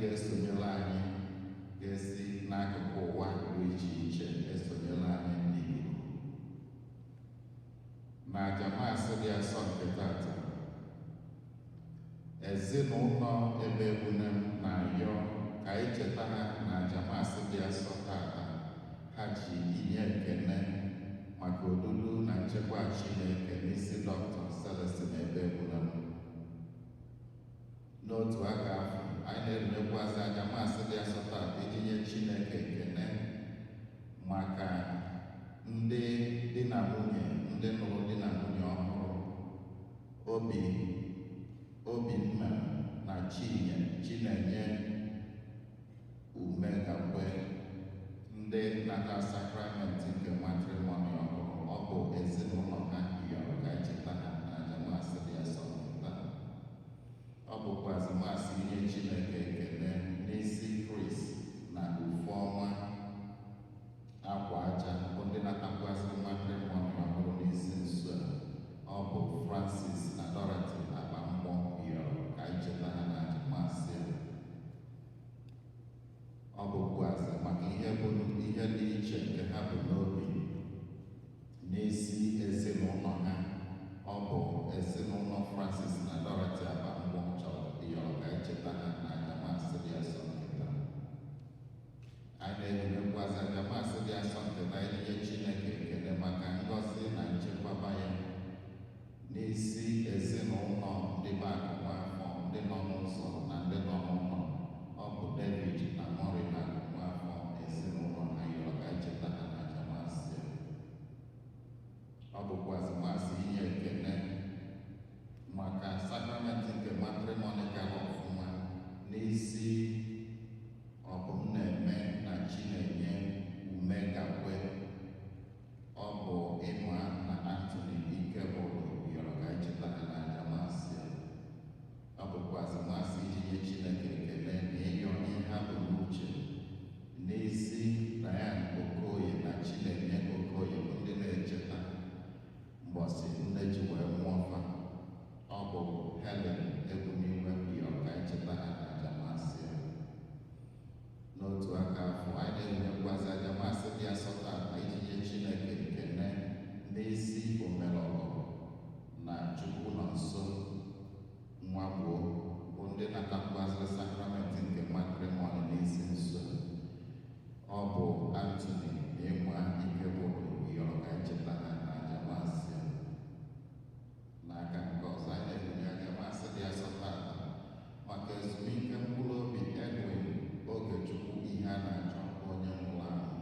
ga-esonyere anyị ga-esi n'akụkụ ụwa dị iche iche esonyere anyị n'ikuku na ajamasị dị asọ nke tata. Ezinụlọ ebe Ebunem na-ayọ ka anyị cheta ha na ajamasị dị asọ tata ha ji inye ekene maka odudu na nchekwa Chineke n'isi Dr. Celestine ebe Ebunem. N'otu aka ahụ, anyị na-erunyekwazi ajamasị dị asọ tata iji nye Chineke ekene maka ndị di na nwunye, ndị nụrụ di na nwunye ọhụrụ, Obinna na Chinenye Umegakwe, ndị nata sakramenti nke matrimoni ọhụrụ. Ọ bụ ezinụlọ ha yọrọ ka echeta ha na ajamasị dị asọ taa. Ọ bụkwa azamasị inye Chineke ekele n'isi Chris na Ufeọma Akwa Aja, bụ ndị natakwaziri matrimoni ọhụrụ n'isi nso a. Ọ bụ Francis na Dorothy Akpamgbọ yọrọ ka echeta ha na ajamasị a. Ọ bụkwazi maka ihe dị iche nke ha bụ n'obi n'isi ezinụlọ ha. Ọ bụ ezinụlọ Francis na Dorothy Akpamgbọ chọrọ yọrọ ka echeta ha na ajamasị dị asọ nketa. Anyị na-enyekwazi ajamasị dị asọ nketa inye Chineke ekele maka ngọzi na nchekwaba ya n'isi ezinụlọ ndị Akụnwafọ, ndị nọ n'ụzọ na ndị nọ n'ụlọ. Ọ bụ David na Mori na Akụnwafọ ezinụlọ ha yọrọ ka echeta ha na ajamasị. Ọ bụkwazi masị inye ekele maka sakramenti nke matrimoni gara ọfụma n'isi Ọbụnnaeme na Chinenye Umegakwe. Ọ bụ Ịma na Anthony Ikebụlụ yọrọ ka echeta ha na ajamasị. Ọ bụkwazi masị iji nye Chineke ekele na ịyọ ihe ha bụ n'uche n'isi Diane Okoye na Chinenye Okoye, bụ ndị na-echeta mbọsị nne ji wee mụọ fa. Ọ bụ Helen Ebumiwe yọrọ ka echeta ha na ajamasị. N'otu aka afọ, anyị na-enwekwazi ajamasị dị asọ tata iji nye Chineke ekele n'isi Omelọgọ na Chukwu nọ nso Nwagbuo, bụ ndị natakwaziri sakramenti nke matrimoni n'isi nso. Ọ bụ Anthony na Ịma Ikebụlụ yọrọ ka echeta ha na ajamasị. N'aka nke ọzọ, anyị na-enye ajamasị dị asọ tata maka ezumike mkpụrụ obi Edwin Ogechukwu ihe a na-achọ onye nwụrụ anwụ,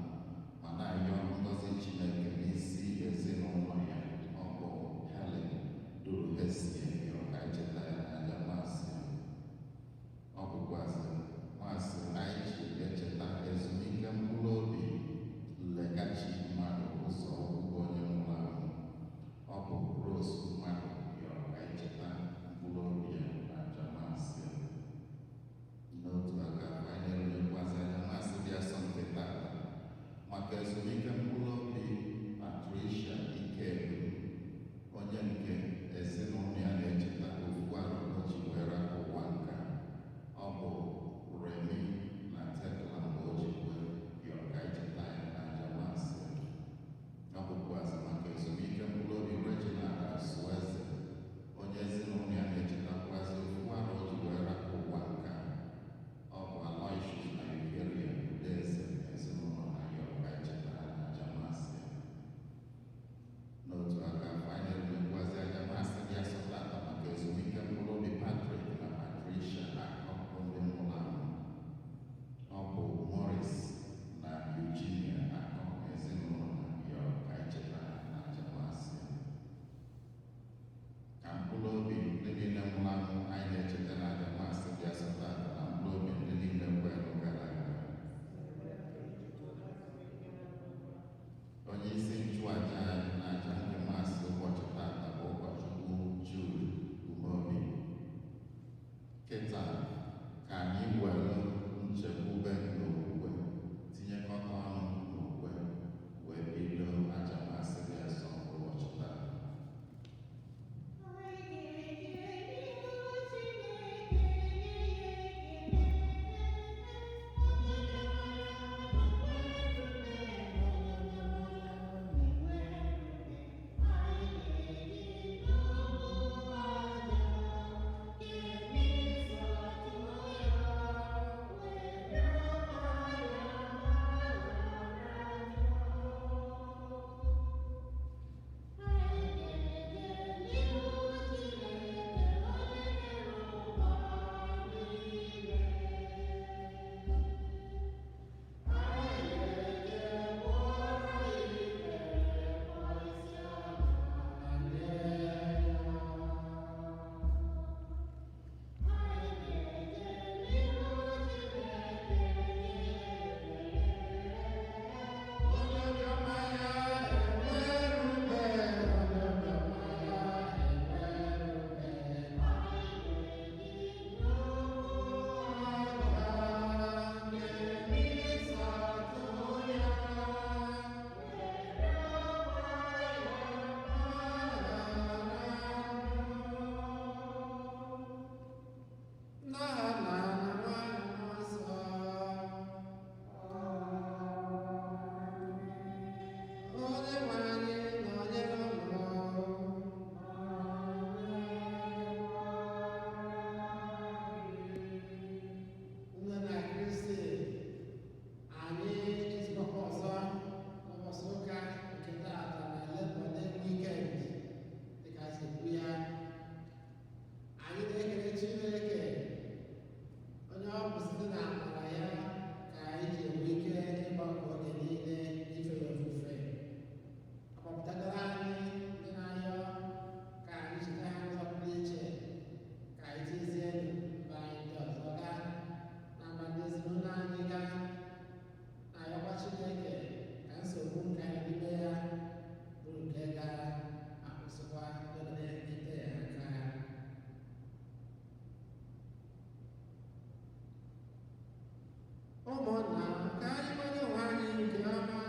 ma na-ayọ ngọzi Chineke n'isi ezinụlọ ya. Ọ bụ Helen Duruhesie yọrọ ka echeta ya na ajamasị. Ọ bụkwazi masị anyị ji echeta ezumike mkpụrụ obi Legachi Mmadụ Ụzọ Ọgwụgwụ onye nwụrụ anwụ. Ọ bụ Rose Mmadụ yọrọ ka echeta mkpụrụ obi ya na ajamasị. N'otu aka, anyị na-enwekwazi ajamasị dị asọ nke tata maka ezumike mkpụrụ obi Patricia Ikedu, onye nke ezinụlọ ya na-echeta ofu arọ o ji wee rapụ ụwa nka. Ọ bụ Remi na Tekla mgbe o ji wee yọrọ ka echeta ya na ajamasị. Ọ bụkwazi maka ezumike mkpụrụ obi Reginald Asueze, onye ezinụlọ ya na-echetakwazi ofu arọ o ji wee rapụ ụwa nka. Ọ bụ Aloysius na Eugeria Udeze ezinụlọ ha yọrọ ka echeta ha na ajamasị. N'otu aka afọ, anyị na-enwekwazi ajamasị dị asọ tata maka ezumike mkpụrụ obi Patrick na Patricia Akọ, ndị nwụrụ anwụ. Ọ bụ Morris na Eugenia Akọ ezinụlọ ha yọrọ ka echeta ha na ajamasị. Ka mkpụrụ obi ndị niile nwụrụ anwụ anyị na-echeta na ajamasị dị asọ tata na mkpụrụ obi ndị niile kwere gara aga. Onye isi nchụaja anyị na aja nke masị ụbọchị tata bụ ụkọchukwu Jude Umeobi. Kịta ka anyị were nchekwube na okwukwe tinyekọta ọnụ n'okwukwe wee bido ajamasị dị asọ ụbọchị tata. Thank you. ụmụnna ka anyị mara onwe anyị nke ọma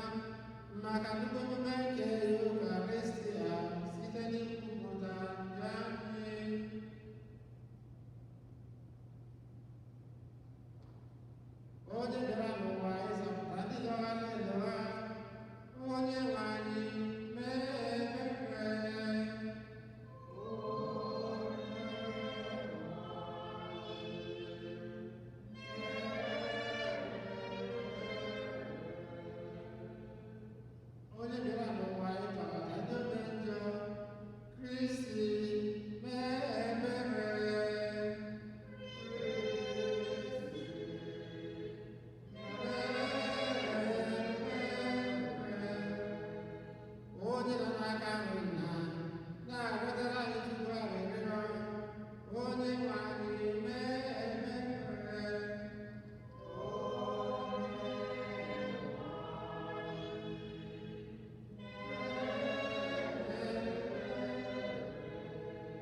maka nnukwu omume nke Eucharistia site n'ikwupụta nke anyị. Onye bịara n'ụwa ịzọpụta ndị dọwara edowa, onye nwe anyị mee ebere. Onye bịara n'ụwa ịzọpụta ndị ome njọ, Kristi mee ebere. Onye nọ n'aka nri nna na-arịọtara anyị tupu arịrịọ, onye nwe anyị mee ebere.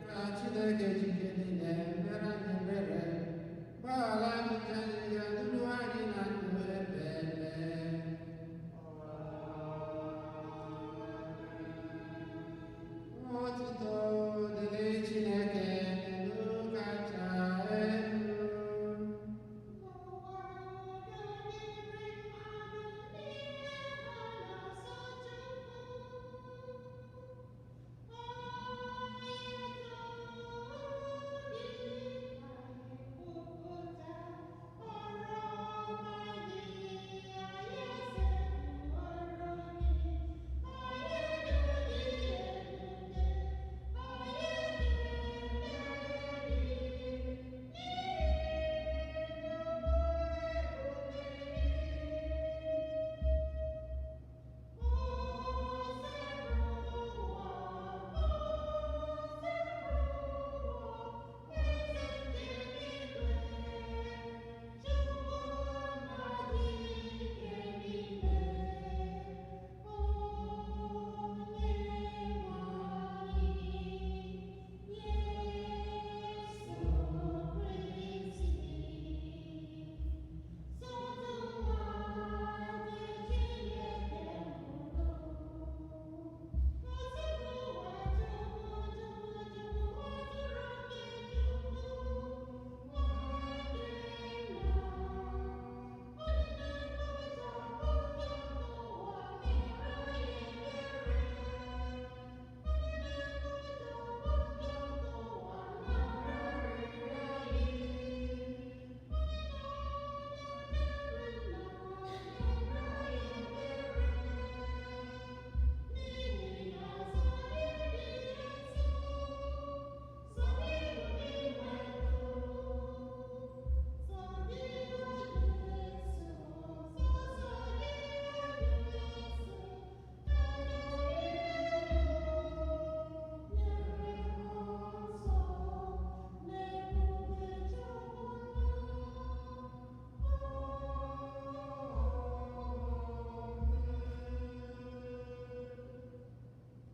Ka Chineke jike niile mere anyị ebere, gbaghara anyị njọ anyị ga duru anyị na ndụ ebe ebe. Otuto dịrị Chineke n'elu kacha elu.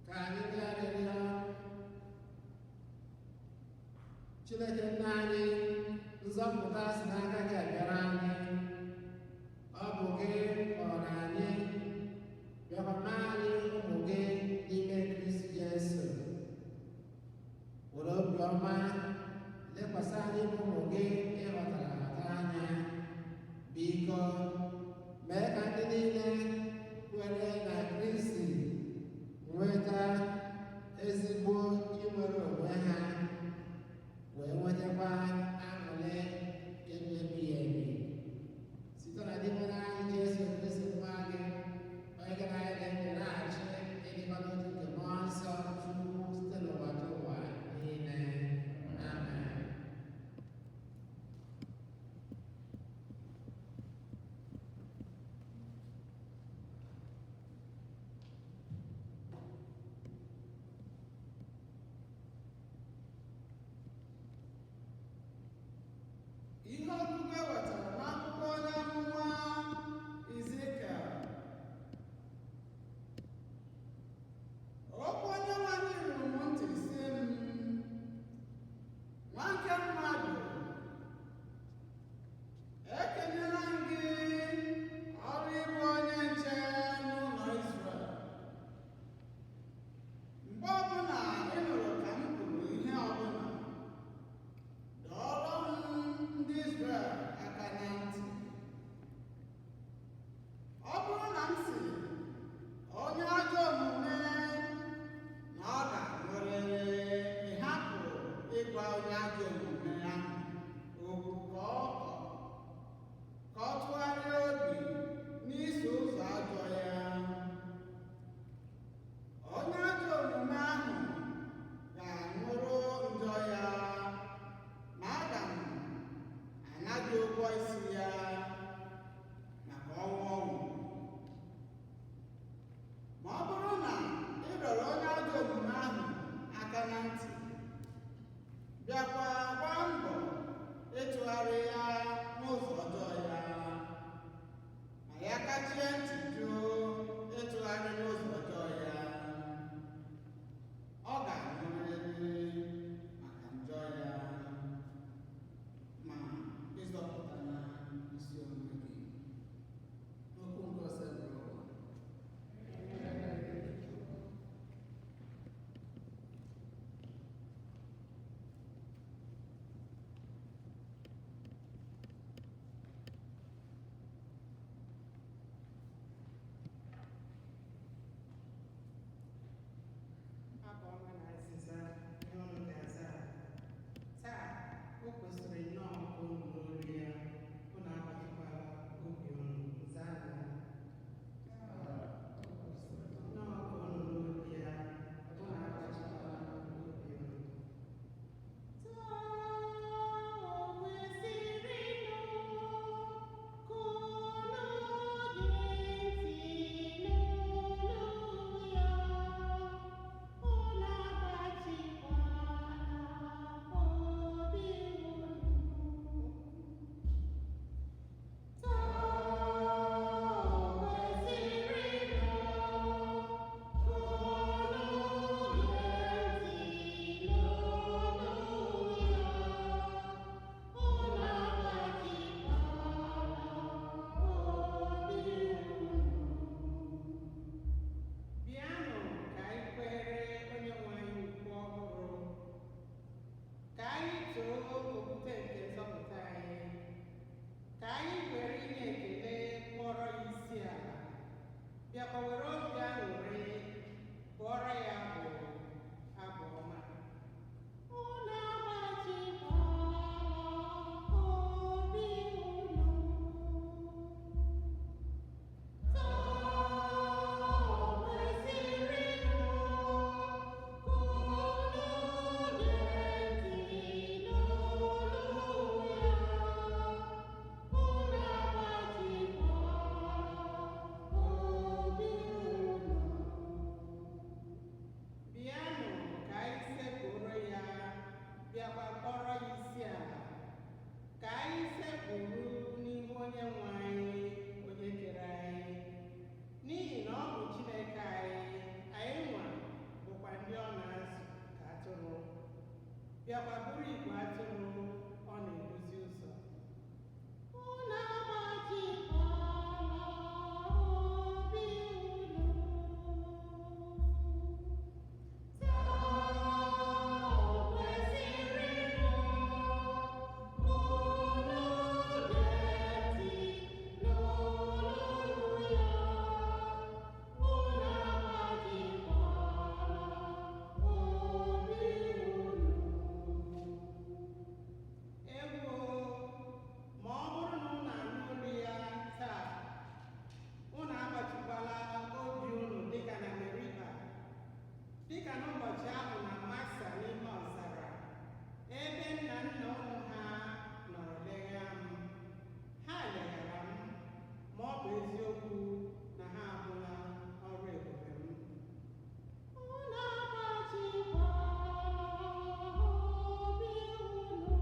Ka anyị bịa rịọrọ Chineke nna anyị, nzọpụta si n'aka gị abịara anyị. Ọ bụ gị kpọrọ anyị, bịakwa mee anyị ụmụ gị n'ime Kristi Jesu. Were obiọma lekwasị anyị bụ ụmụ gị ihe ọgụgụ e wetara n'akwụkwọ onye amụma Ezikiel. Okwu Onyenwe anyị ruru m ntị sị m, nwa nke mmadụ, ekenyela m gị ọrụ ịbụ onye nche n'ụlọ Izrel. Mgbe ọbụla ị nụrụ ka m kwuru ihe ọbụla, dọọrọ m ndị Izrel aka na ntị. Ọ bụrụ na m sị onye ajọ omume na ọ ga-anwụrịrị, ịhapụ ịgwa onye ajọ omume ahụ okwu ka ọ tụgharịa obi n'iso ụzọ ajọ ya. Onye ajọ omume ahụ ga-anwụrụ njọ ya, ma aga m anaghị ụgwọ isi ya maka ọnwụ ọ nwụrụ. Ma ọ bụrụ na ị dọrọ onye ajọ omume ahụ aka na ntị, bịakwa gbaa mbọ ịtụgharị ya n'ụzọ ọjọọ ya, ma ya kachie ntị jụ ịtụgharị n'ụzọ ọjọọ ya, ọ ga-anwụrịrị maka njọ ya, ma ịzọpụtala isi onwe gị. Okwu nke ose bụrụ ụwa. Abụ ọma na azịza ihe ọnụ ga-aza. Taa, o kwesịrị nnọọ ka unu n'olu ya, unu agbajikwala obi unu. Zaa ya. Nnọọ ka unu n'olu ya, unu agbajikwala obi unu. Bịanụ ka anyị kwere Onyenwe anyị ukwu ọhụrụ, ka anyị too okwute nke nzọpụta anyị, ka anyị were inye ekele kpọrọ ya isi ala, bịakwa were obi aṅụrị bụọrọ ya abụ ọma. Unu agbajikwala obi unu. Bịanụ ka anyị sekpụrụ ya, bịakwa kpọrọ ya isi ala, ka anyị sekpụrụ n'ihu Onyenwe anyị, onye kere anyị. N'ihi na ọ bụ Chineke anyị, anyị nwa bụkwa ndị ọ na-azụ ka atụrụ. Bịakwa bụrụ igwe atụrụ ọ na-eduzi ụzọ. Unu agbajikwala obi unu. Dịka n'ụbọchị ahụ na Masa n'ime ọzara, ebe nna nna ụmụ ha nọrọ legha m, ha leghara m, ma ọ bụ eziokwu na ha ahụla ọrụ ebube m. Unu agbajikwala obi unu.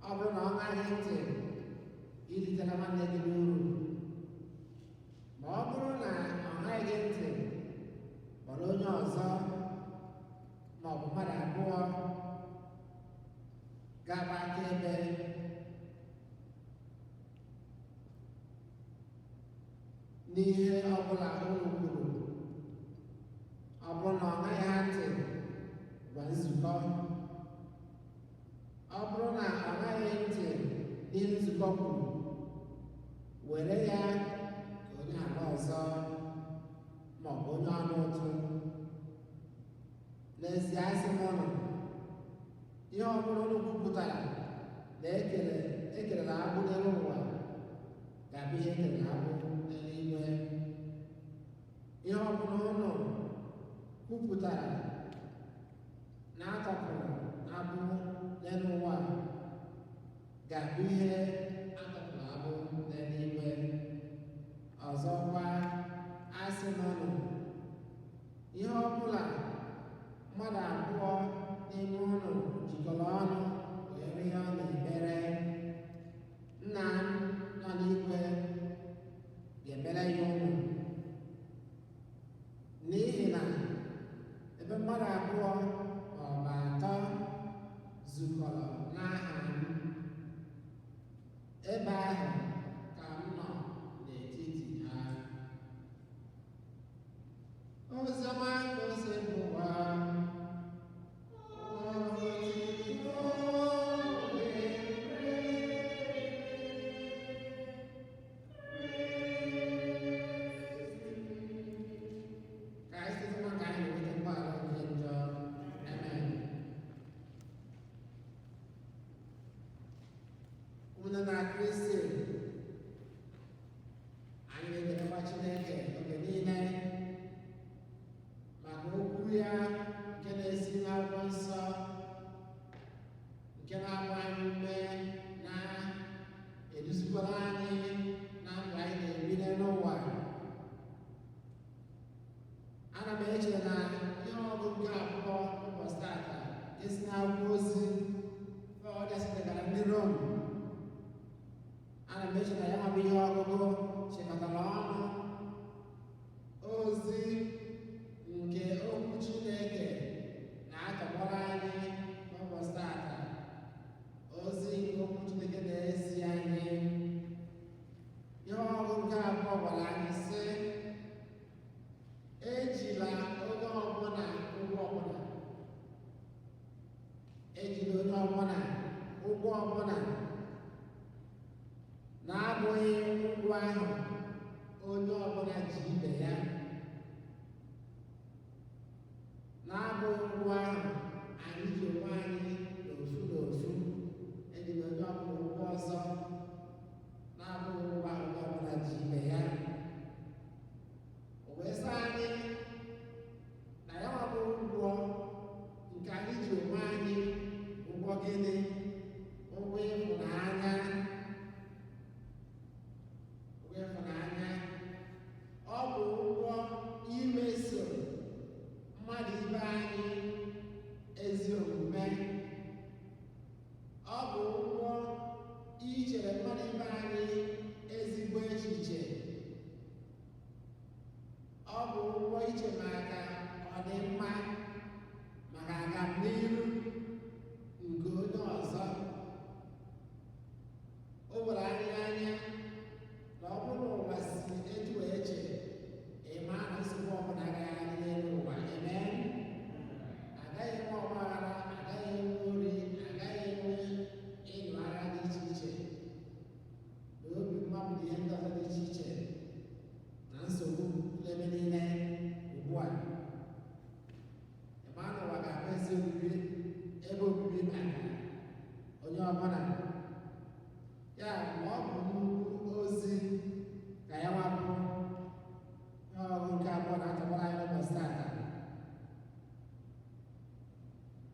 ọ bụrụ na ọ ṅaghị ntị iritere nwanne gị n'uru, ma ọ bụrụ na ọ ṅaghị ntị kpọrọ onye ọzọ ma ọ bụ mmadụ abụọ ga-agba akaebe n'ihe ọbụla unu kwuru, ọ bụrụ na ọ ṅaghị ha ntị gwa nzukọ. Ọ bụrụ na ọ ṅaghị ntị n'ihe nzukọ kwuru, were ya ka onye ala ọzọ ma ọ bụ onye ọnụ ụtụ. N'ezie, asị m unu, ihe ọ bụla unu kwupụtara na ekerela agbụ n'elu ụwa ga-abụ ihe ekerela agbụ n'eluigwe. Ihe ọ bụla unu kwupụtara na atọpụrụ agbụ n'elu ụwa ga-abụ ihe atọpụrụ agbụ n'eluigwe. Ọzọkwa, asị m unu, ihe ọ bụla mmadụ abụọ n'ime unu jikọrọ ọnụ wee ihe ọ na-emere, Nna m nọ n'igwe ga-emere ya unu. N'ihi na ebe mmadụ abụọ ma ọ bụ atọ zukọrọ n'aha m, ebe ahụ ka m nọ n'etiti ha. Oziọma ka o si bụ ụwa. Na Kristi, anyị na-ekelekwa Chineke oge niile maka okwu ya nke na-esi n'akwụkwọ nsọ, nke na-agba anyị ume na eduzikwara anyị na ndụ anyị na-ebi n'ụwa. Ana m eche na ihe ọgụgụ nke abụọ ụbọchị tata esi n'akwụkwọ ozi Pọl sitegara ndị Rom. Ana m eche na ya bụ ihe ọgụgụ chịkọtara ọnụ ozi nke okwu Chineke na-atọgbọrọ anyị n'ụbọchị tata, ozi nke okwu Chineke na-ezi anyị. Ihe ọgụgụ nke abụọ gwara anyị sị, ejila onye ọbụla ụgwọ ọbụla, ejila onye ọbụla ụgwọ ọbụla na-abụghị ụgwọ ahụ onye ọbụla ji ibe ya, na-abụghị ụgwọ ahụ anyị ji onwe anyị n'ofu n'ofu. Ejila onye ọbụla ụgwọ ọzọ, na-abụghị ụgwọ ahụ onye ọbụla ji ibe ya. O wee sị anyị na ya bụ ụgwọ nke anyị ji onwe anyị, ụgwọ gịnị? Ụgwọ ịhụnanya. Ọ bụ ụgwọ imeso mmadụ ibe anyị ezi omume. Ọ bụ ụgwọ ichere mmadụ ibe anyị ezigbo echiche. Ọ bụ ụgwọ iche maka ọdịmma, maka agamnihu nke onye ọzọ. O were anyị anya na ọ bụrụ ụwa si etu eche, ịma na nsogbu ọbụla agaghị adị n'elu ụwa. Amen. Agaghị enwe ọgbaghara, agaghị enwe ori, agaghị enwe ịnụ agha dị iche iche na obi mmadụ na ihe ndị ọzọ dị iche iche na nsogbu ebe niile. Ugbu a, ịma na ụwa ga-abụ ezi obibi, ebe obibi maka onye ọbụla. Ya ma ọ bụ nnukwu ozi ka ya wapụ ọgụ nke abụọ na-atọgbara anyị n'ụbọchị tata.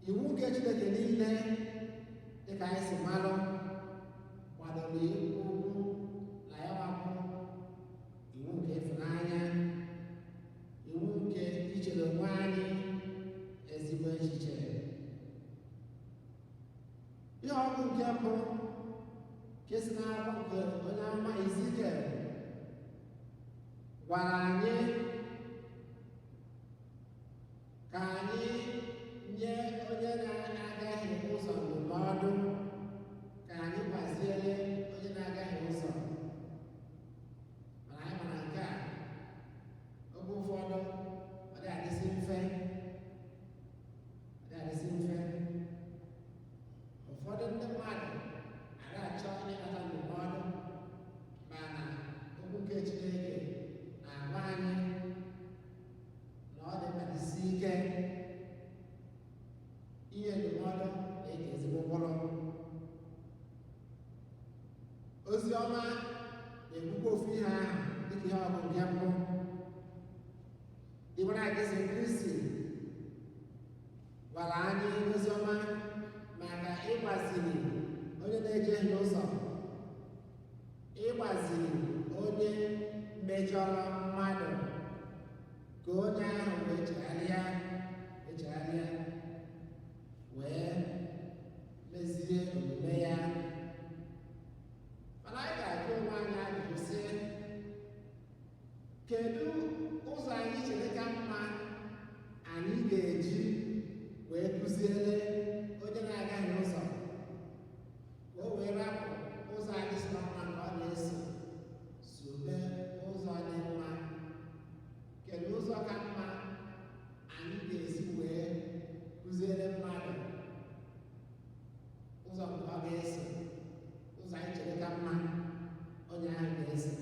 Iwu nke Chineke niile dịka anyị si malụ kwadoro okwu na ya wapụ iwu nke ịfụnanya, iwu nke ichere onwe anyị ezigbo echiche. Ihe ọ ọgụ nke mbụ nke si n'akwụkwọ nke onye amụma Ezikiel gwara anyị ka anyị nye onye na-agaghị ụzọ ndụmọdụ, ka anyị gbaziere onye na-agaghị ụzọ. Mana anyị mara nke a oge ụfọdụ ọ dị adịsị mfe. Ụfọdụ ndị mmadụ na-achọ ịnata ndụmọdụ, mana okwu nke Chineke na-agwa anyị na ọ dị mkpadịsị ike inye ndụmọdụ na-eke ezigbo mkpụrụ. Ozi ọma na-ekwukwa ofu ihe ahụ dịka ihe ọgụ nke mbụ. Ịgbara Jesu Kristi gwara anyị ozi ọma maka ịgbaziri onye na-ejeghị ụzọ, ịgbaziri onye mejọrọ mmadụ ka onye ahụ wee chegharịa wee mezie omume ya. Mana anyị ga-ajụ onwe anyị ajụjụ sị, kedu ụzọ anyị chere ka mma anyị ga-eji wee kụziere onye na-agaghị ụzọ ka o wee rapụ ụzọ anyị si na mma ka ọ na-eso sobe ụzọ dị mma? Kedu ụzọ ka mma anyị ga-esi wee kụziere mmadụ ụzọ nke ọ ga-eso, ụzọ anyị chere ka mma onye ahụ ga-eso?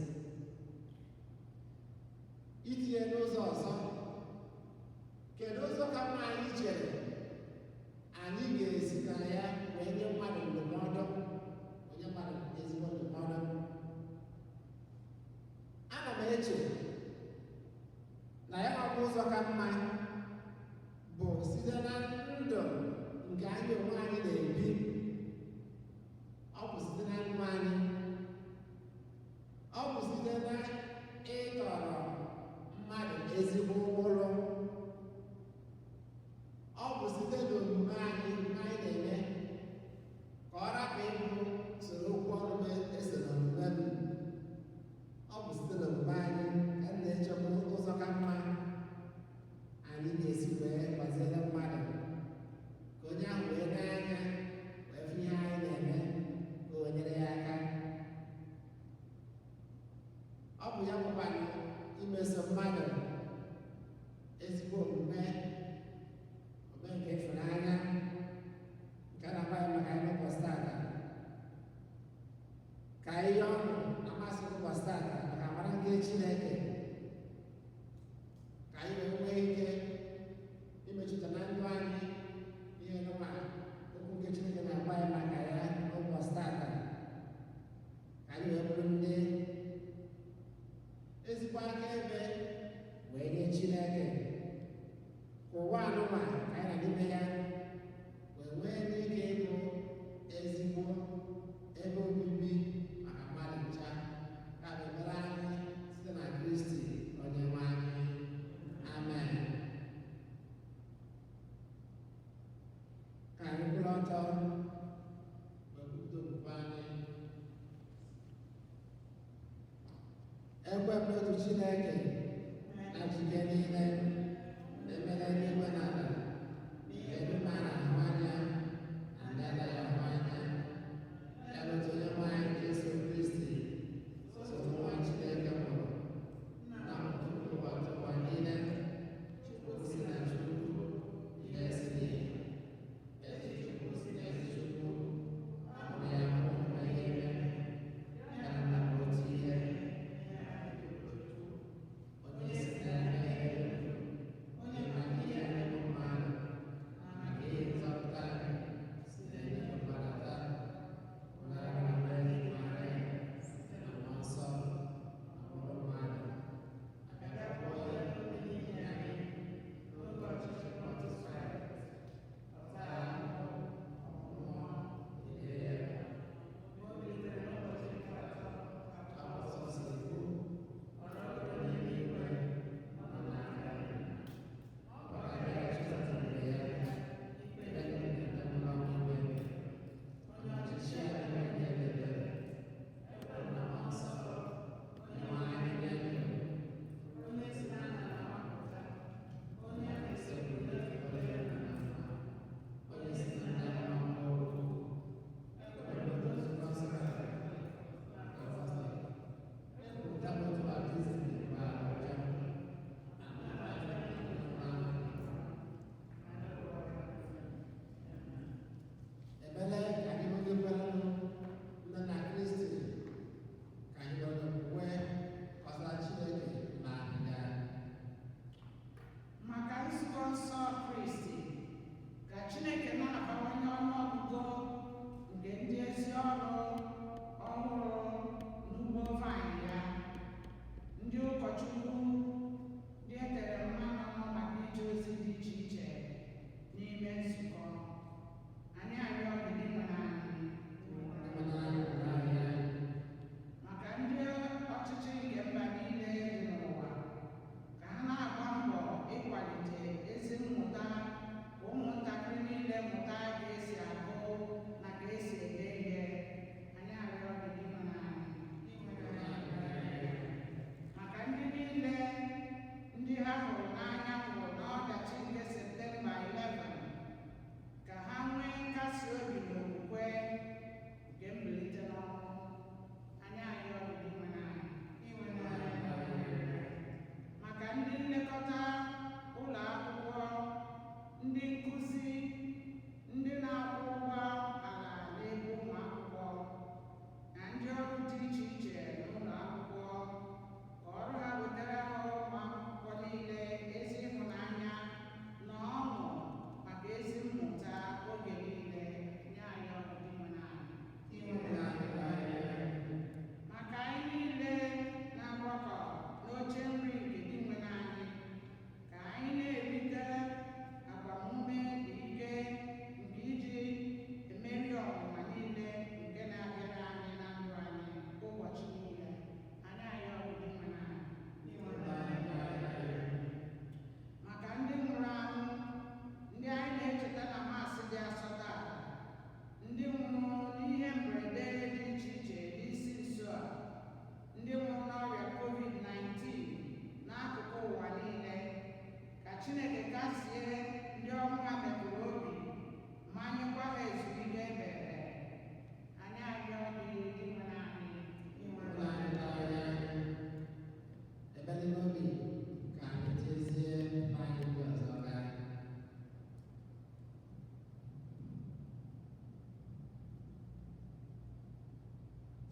Itinye n'ụzọ ọzọ, kedu ụzọ ka mma anyị chere anyị ga-esi na ya wee nye mmadụ ndụmọdụ, onye mmadụ ezigbo ndụmọdụ? Ana m eche na ya bụ ụzọ ka mma bụ site na ndụ nke anyị onwe anyị na-ebi. Ọ bụ site na ndụ anyị, ọ bụ site na ịtọrọ mmadụ ezigbo mkpụrụ, ọ bụ site n'omume anyị na-eme ka ọ rapụ ịbụ soro okwu ọrụ eso n'omume m. Ọ bụ site n'omume anyị ka m na-echekwa ụzọ ka mma anyị ga-esi wee gbaziere mmadụ ka onye ahụ wee n'anya wee fụ ihe anyị na-eme ka o nyere ya aka. Ọ bụ ya bụkwanụ imeso mmadụ ezigbo omume nke ịfụnanya nke a na-agba ya maka anyị ụbọchị tata. Ka ihe ọṅụ na-amasị ụbọchị tata maka amara nke Chineke, ka anyị wee nwee ike imechuta na ndụ anyị ihe nụma okwu nke Chineke na-agba ya maka ya ụbọchị tata, ka anyị wee bụrụ ndị ezigbo akaebe wee nye Chineke ka ụwa anụma ka anyị na n'ime ya wee nwee n'ike ịbụ ezigbo ebe obibi maka mmadụ ncha, ka ekpere anyị site na Kristi Onyenwe anyị. Amen. Ka anyị kwụrụ ọtọ wee kwupụta okwukwe anyị. Ekwe m n'otu Chineke na Chike niile na-emere n'igwe na ala, edu m na-ahụ anya na ndị anaghị ahụ anya, ya bụ otu Onyenwe anyị Jesu Kristi, so nwa Chineke mụrụ na mụtụrụ ụwa niile, si na Chukwu, ihe si n'ihe, ezi Chukwu si n'ezi Chukwu, amụrụ ya mụrụ ihe ime, ya na otu ihe, onye si na-eme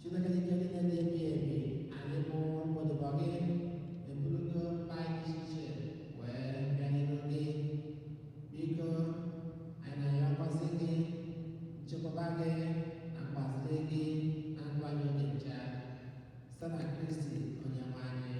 Chineke dike niile na-ebi ebi anyị bụ odibo gị eburugo mba dị iche iche wee bịa n'iru gị. Biko anyị na-ayọkọsị gị nchekwaba gị na mgbaziri gị na ndụ anyị oge ncha site na Kristi Onyenwe anyị.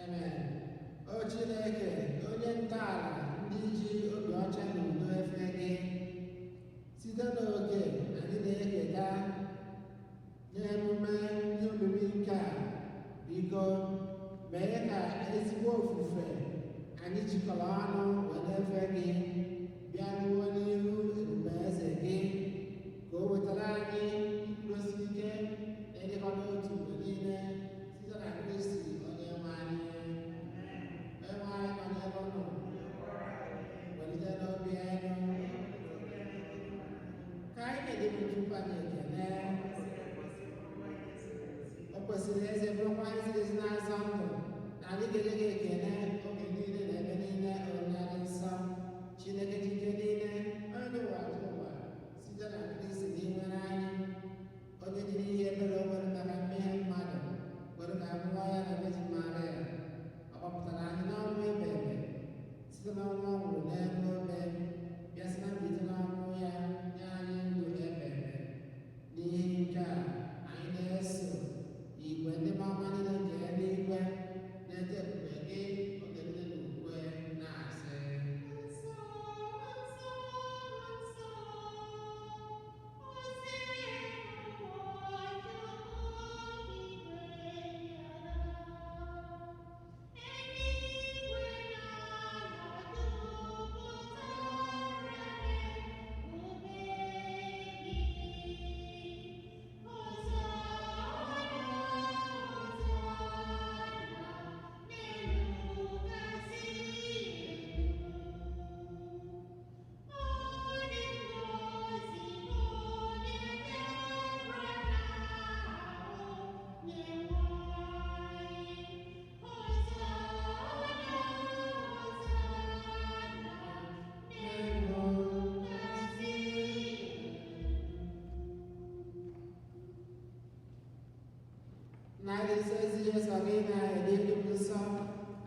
Amen. Chineke onye ntọala ndị ji obi ọcha na udo efe gị site n'oge anyị na-eketa n'emume nke a, biko mee ka ezigbo ofufe anyị jikọrọ ọnụ wee na-efe gị bịa ruo n'ihu ebube eze gị ka o wetara anyị mkpụrụosi ike na ịdịkọ n'otu mgbe niile site na Kristi Onyenwe anyị. O kwesịrị eze bụrụkwa ezi na-azọ ndụ na anyị ga-enye gị ekele oge niile na ebe niile onye dị nsọ. Chineke jike niile onye ụwa ụwa site na Kristi n'inwere anyị, onye jiri ihe ebere o nwere maka mmehie mmadụ were ka abụọ ya na Virgin Maria. Ọ gbapụtara anyị n'ọnwụ ebe ebe site n'ọnwụ ọ nwụrụ n'elu obe, bịa si na mbilite n'ọnwụ ya nye anyị ndụ ebe ebe. N'ihi nke a anyị na-eso igwe ndị mama niile nke eluigwe na-ete ebube gị oge niile n'ukwe na-asị na ezi Yesu gị na-ede ndị nsọ,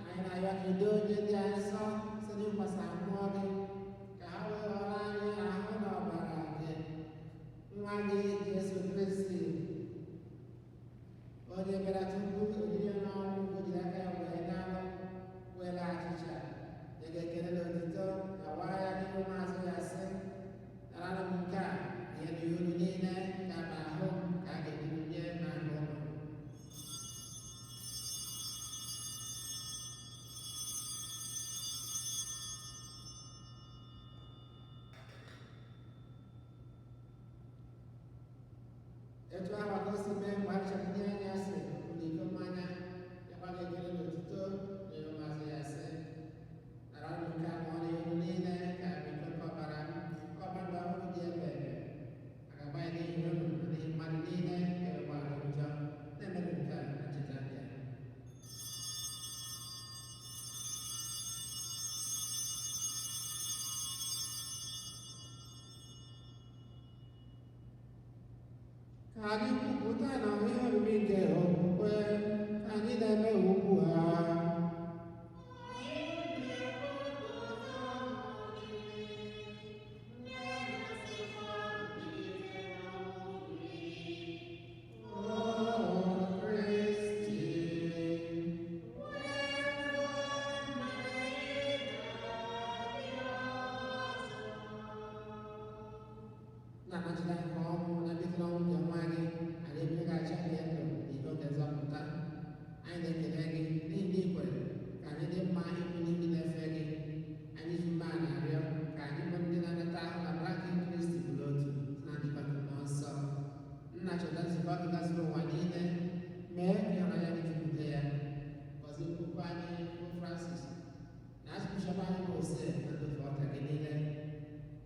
anyị na-ayọ ka udo onye dị nsọ site ịgbasa mmụọ gị ka ha wee ghọrọ anyị ahụ na ọbara gị nwa gị Jesu Kristi onye bịara tupu oriri n'ọnwụ jiri aka ya wee n'anụ were achịcha nye gị ekele na otito gawa ya n'ihu maazị ya sị nara m nke a nye na unu niile ka ma ahụ ka a ga-ebunye na ahụ ụlọ. Etu ahụ ka o si mee mgbe a chọrọ nye anya sị unu iko mmanya nyekwa gị ekele na otito n'ihu maazị ya sị nara unu nke a ṅụọ n'ihu niile ka biko nke ọbara m nke ọbara ndụ ọhụrụ dị ebe a ga-agba ya n'ihi unu na n'ihi mmadụ niile ga-enwekwa ahụ ụjọ na-emerụ nke a na ncheta ndị a. Ka anyị kwupụta na ihe obibi nke okwukwe ka anyị na-eme ugbu a. Na-anachila nke ọnwụ na dịka ọnwụ nke nwa gị anyị ebighachi gị ndụ n'iko nke nzọpụta. Anyị na-ekele gị n'ihi na i kwere ka anyị dị mma ịbụ ndị na-efe gị. Anyị ji mma na-arịọ ka anyị bụ ndị na-anata ahụ na mara gị Kristi bụ n'otu na njikọ nke mmụọ nsọ. Nna cheta nzukọ gị gaziri ụwa niile mee ka ịhụnanya gị jupụta ya. Gọzie puku anyị bụ Francis na Archbishop anyị bụ Ose na ndị ọka gị niile.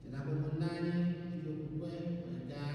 Cheta ụmụnne anyị ji okwukwe wee gaa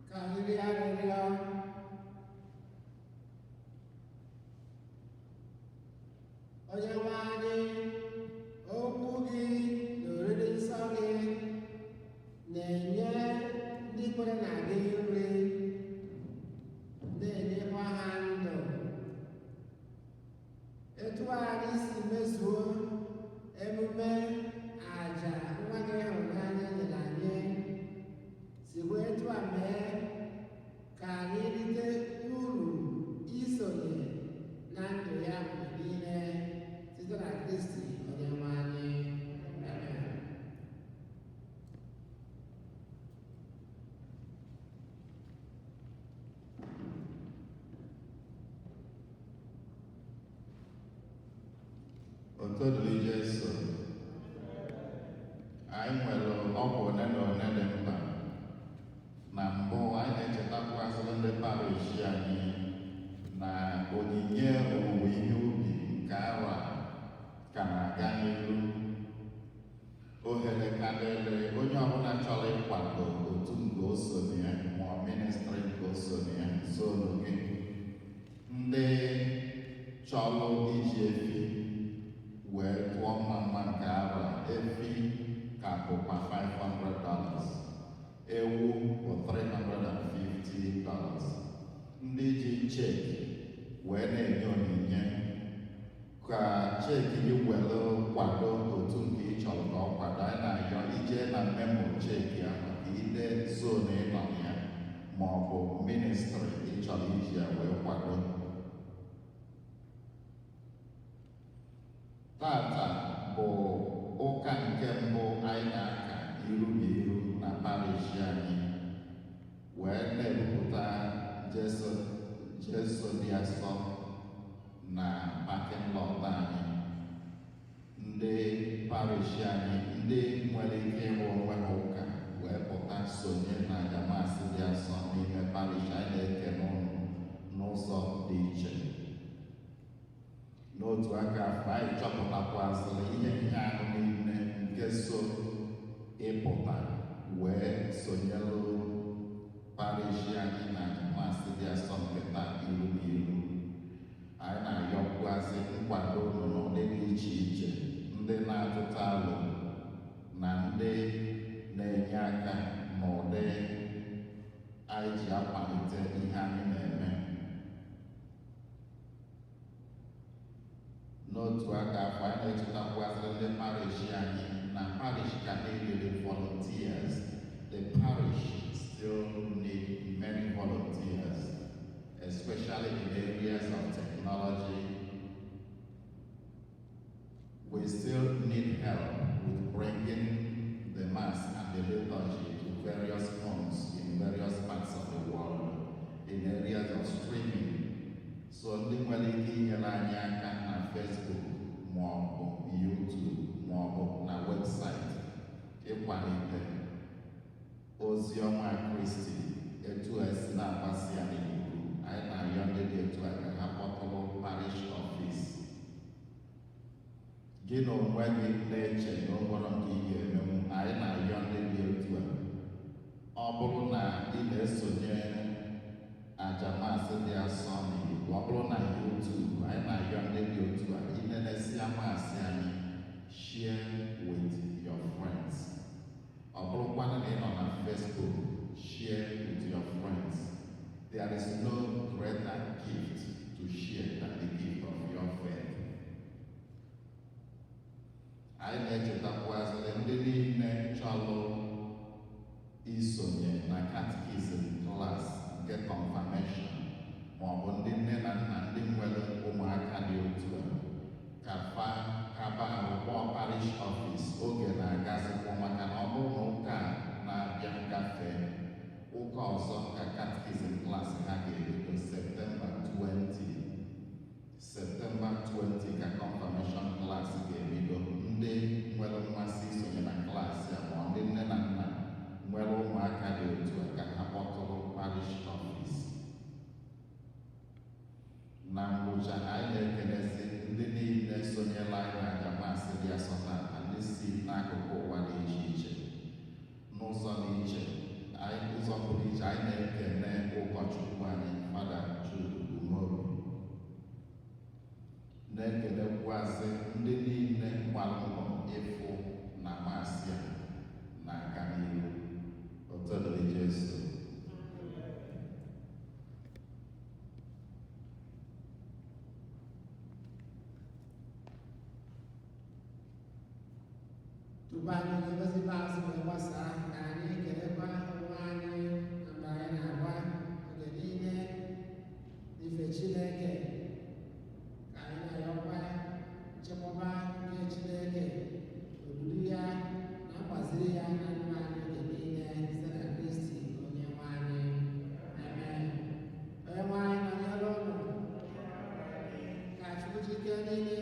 ka anyị rịọ arịrịọ. Onyenwe anyị, okwu gị na oriri nsọ gị na-enye ndị kwere na gị nri, na-enyekwa ha ndụ. Etu anyị si mezuo emume àjà nwa gị hụrụ n'anya nyere anyị, sikwa etu a mee ka anyị rite uru isonye na ndụ ya mgbe niile site na Kristi Onyenwe anyị. Amen. Otodoli Jesu, anyị nwere ọgwụ one na one dị mkpa. Na mbụ, anyị na-echetakwazị ndị parish anyị na onyinye owuwe ihe ubi nke arọ a ka na-aga n'ihu. Ohere ka dịrị onye ọbụla chọrọ ịkwado otu nke o so na ya ma ọ ministrị nke o so na ya zonu gị. Ndị chọrọ iji efi wee tụọ mma nke arọ a, efi ka bụkwa $500, ewu bụ $350. Ndị ji cheki wee na-enye onyinye ka cheki gị were kwado otu nke ị chọrọ ka ọ kwado. Anyị na-ayọ ije na memo cheki ahụ ka ide zonu ịnọ ya ma ọ bụ ministrị ị chọrọ iji ya wee kwado. Tata bụ ụka nke mbụ anyị na-aka iru na iru na parish anyị wee na-ebupụta Jesu dị asọ na parking lot anyị. Ndị parish anyị ndị nwere ike ịrụ onwe ha ụka wee pụta sonye na ajamasị dị asọ n'ime parish anyị na-eke n'ụzọ dị iche. N'otu aka afọ, anyị chọpụtakwazịrị ihe ahụ niile nke so ịpụta wee sonyelụ parish anyị na ajamasị dị asọ nke taa iru na iru. Anyị na-ayọkwazị nkwado n'ụdị dị iche iche, ndị na-atụta alụ na ndị na-enye aka n'ụdị anyị ji akwalite ihe anyị na-eme. N'otu aka afọ, anyị na-echetakwazị ndị parish anyị na parish ka na-elele volunteers. The parish still need many volunteers, especially in areas of technology. We still need help with bringing the mass and the liturgy to various homes in various parts of the world, in areas of streaming. So ndị nwere ike inyere anyị aka na Facebook ma ọ bụ YouTube ma ọ bụ na webụsaịtị ịkwalite ozi ọma Kristi etu esi na-agbasi ya n'ikuku. Anyị na-ayọ ndị dị etu a ka ha kpọtụrụ parish office. Gị na onwe gị na-eche na o nwere nke ị ga-emenwu, anyị na-ayọ ndị dị etu a. Ọ bụrụ na ị na-esonye ajamasị dị asọ n'Igbo, ọ bụrụ na YouTube, anyị na-ayọ ndị dị otu a inenesi amasị anyị, share with your friends. Ọ bụrụkwana na ị nọ na Facebook, share with your friends. There is no greater gift to share than the gift of your faith. Anyị na-echetakwazị ndị niile chọrọ isonye na catechism class nke confirmation ma ọ bụ ndị nne na nna ndị nwere ụmụaka dị otu a ka kaba arụkpọ parish office. Oge na-agazikwa maka na ọ bụrụ na ụka na-abịa ngafe ụka ọzọ ka catechism class ha ga-ebido Septemba 20 ka confirmation class ga-ebido. Ndị nwere mmasị isonye na klaasị a ma ndị nne na nna nwere ụmụaka dị otu a ka ha kpọtụrụ parish office. Na ngwụcha, anyị na-ekelezi na-ekelekwazị ndị niile gbalụ mbọ ịfụ na masị a na-aga n'ihu. Otu dịrị Jesu. Tupu anyị ga-egosi baasị wee gbasaa ka anyị kelekwa onwe anyị mgbe anyị na-agba oge niile n'ife Chineke, ka anyị na-ayọkwa nchekwaba nke Chineke, odudu ya na mgbaziri ya na ndụ anyị oge niile site na Kristi onye nwe anyị. Amen. Onye nwe anyị nọnyere unu. Ka Chukwu Chike niile